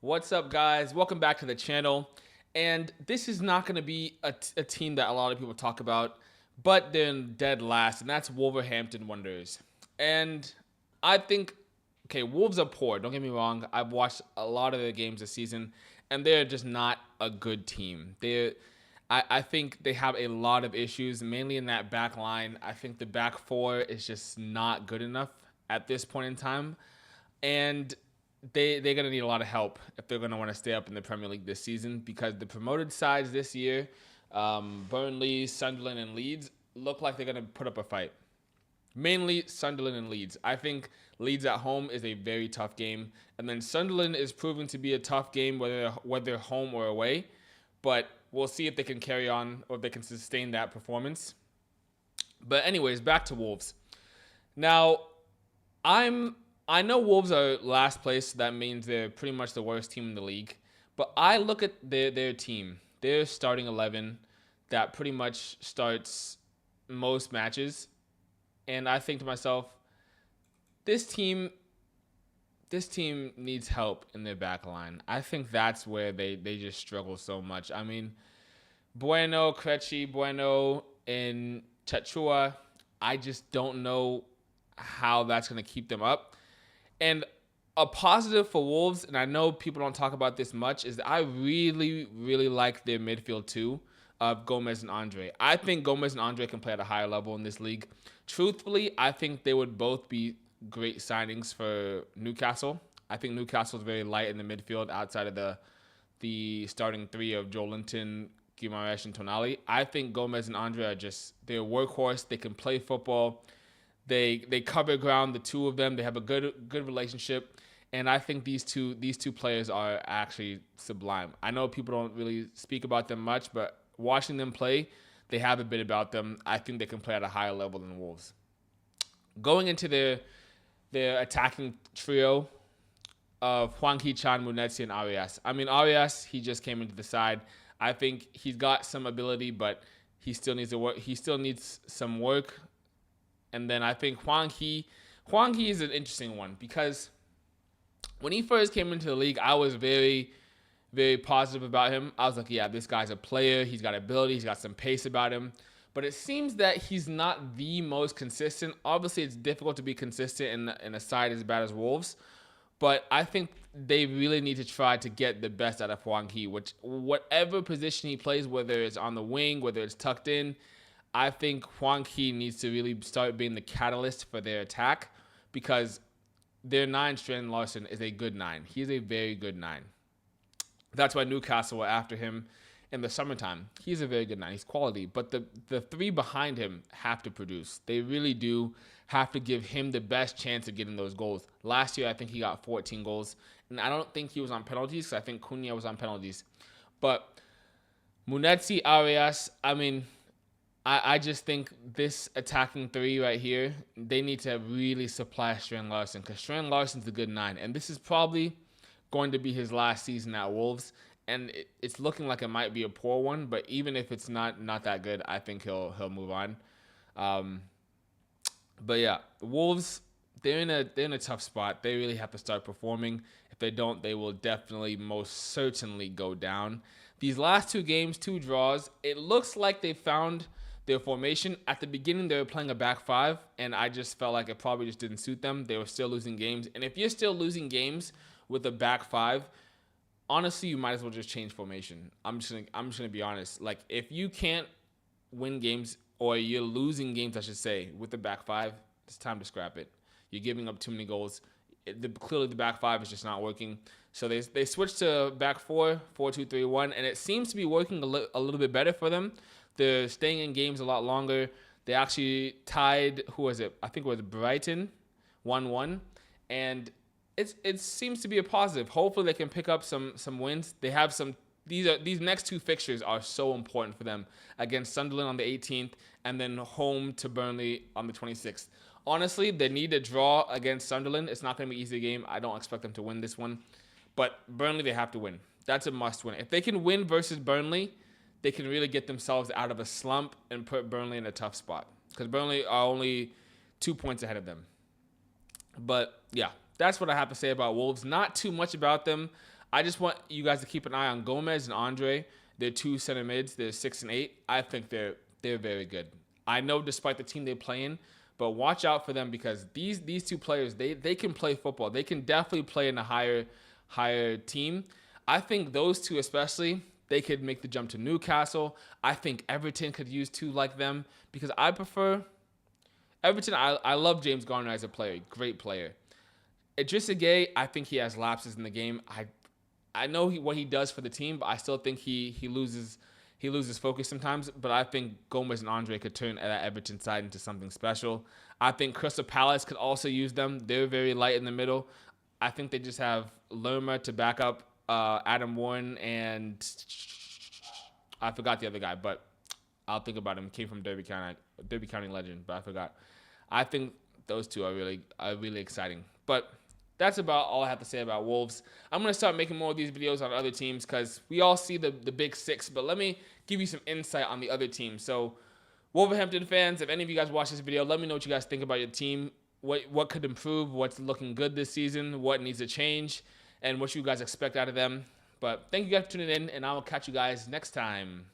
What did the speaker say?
What's up, guys? Welcome back to the channel. And this is not going to be a team that a lot of people talk about, but they're in dead last, and that's Wolverhampton Wanderers. And I think, okay, Wolves are poor. Don't get me wrong. I've watched a lot of their games this season, and they're just not a good team. I think they have a lot of issues, mainly in that back line. I think the back four is just not good enough at this point in time. And they're gonna need a lot of help if they're gonna want to stay up in the Premier League this season because the promoted sides this year, Burnley, Sunderland, and Leeds look like they're gonna put up a fight. Mainly Sunderland and Leeds. I think Leeds at home is a very tough game, and then Sunderland is proving to be a tough game whether home or away. But we'll see if they can carry on or if they can sustain that performance. But anyways, back to Wolves. Now, I'm I know Wolves are last place. So that means they're pretty much the worst team in the league. But I look at their team, their starting 11 that pretty much starts most matches, and I think to myself, this team this team needs help in their back line. I think that's where they just struggle so much. I mean, Bueno, Krejci, Bueno, and Chachua, I just don't know how that's going to keep them up. And a positive for Wolves, and I know people don't talk about this much, is that I really, really like their midfield too of Gomez and Andre. I think Gomez and Andre can play at a higher level in this league. Truthfully, I think they would both be great signings for Newcastle. I think Newcastle is very light in the midfield outside of the starting three of Joelinton, Guimaraes, and Tonali. I think Gomez and Andre are just they're a workhorse. They can play football. They cover ground, the two of them. They have a good relationship, and I think these two players are actually sublime. I know people don't really speak about them much, but watching them play, they have a bit about them. I think they can play at a higher level than Wolves. Going into their attacking trio of Hwang Hee-chan, Munetsi, and Arias. I mean, Arias, he just came into the side. I think he's got some ability, but he still needs to work. He still needs some work. And then I think Hwang Hee is an interesting one because when he first came into the league, I was very, very positive about him. I was like, yeah, this guy's a player. He's got ability. He's got some pace about him. But it seems that he's not the most consistent. Obviously, it's difficult to be consistent in a side as bad as Wolves. But I think they really need to try to get the best out of Hwang Hee, which whatever position he plays, whether it's on the wing, whether it's tucked in, I think Hwang Hee needs to really start being the catalyst for their attack because their nine, Strand Larson, is a good nine. He's a very good nine. That's why Newcastle were after him in the summertime. He's a very good nine. He's quality. But the three behind him have to produce. They really do have to give him the best chance of getting those goals. Last year, I think he got 14 goals. And I don't think he was on penalties because I think Cunha was on penalties. But Munetsi, Arias, I mean, I just think this attacking three right here, they need to really supply Strand Larson because Strand Larson's a good nine. And this is probably going to be his last season at Wolves. And it's looking like it might be a poor one, but even if it's not that good, I think he'll move on. But yeah, Wolves, they're in a tough spot. They really have to start performing. If they don't, they will definitely most certainly go down. These last two games, two draws, it looks like they found their formation. At the beginning, they were playing a back five, and I just felt like it probably just didn't suit them. They were still losing games. And if you're still losing games with a back five, honestly, you might as well just change formation. I'm just gonna be honest. Like if you can't win games or you're losing games, I should say, with the back five, it's time to scrap it. You're giving up too many goals. Clearly, the back five is just not working. So they switched to back four, 4-2-3-1, and it seems to be working a little bit better for them. They're staying in games a lot longer. They actually tied, who was it? I think it was Brighton, 1-1. And it seems to be a positive. Hopefully they can pick up some wins. They have some these next two fixtures are so important for them against Sunderland on the 18th and then home to Burnley on the 26th. Honestly, they need a draw against Sunderland. It's not going to be an easy game. I don't expect them to win this one. But Burnley, they have to win. That's a must win. If they can win versus Burnley, they can really get themselves out of a slump and put Burnley in a tough spot because Burnley are only 2 points ahead of them. But yeah, that's what I have to say about Wolves. Not too much about them. I just want you guys to keep an eye on Gomez and Andre. They're two center mids. They're 6 and 8. I think they're very good. I know despite the team they play in, but watch out for them because these two players they can play football. They can definitely play in a higher team. I think those two especially they could make the jump to Newcastle. I think Everton could use two like them because I prefer Everton. I love James Garner as a player, great player. Idrissa Gueye, I think he has lapses in the game. I know what he does for the team, but I still think he loses focus sometimes. But I think Gomez and Andre could turn that Everton side into something special. I think Crystal Palace could also use them. They're very light in the middle. I think they just have Lerma to back up Adam Warren and I forgot the other guy, but I'll think about him. Came from Derby County legend, but I forgot. I think those two are really exciting. But that's about all I have to say about Wolves. I'm going to start making more of these videos on other teams because we all see the big six, but let me give you some insight on the other teams. So Wolverhampton fans, if any of you guys watch this video, let me know what you guys think about your team. What could improve, what's looking good this season, what needs to change, and what you guys expect out of them. But thank you guys for tuning in, and I will catch you guys next time.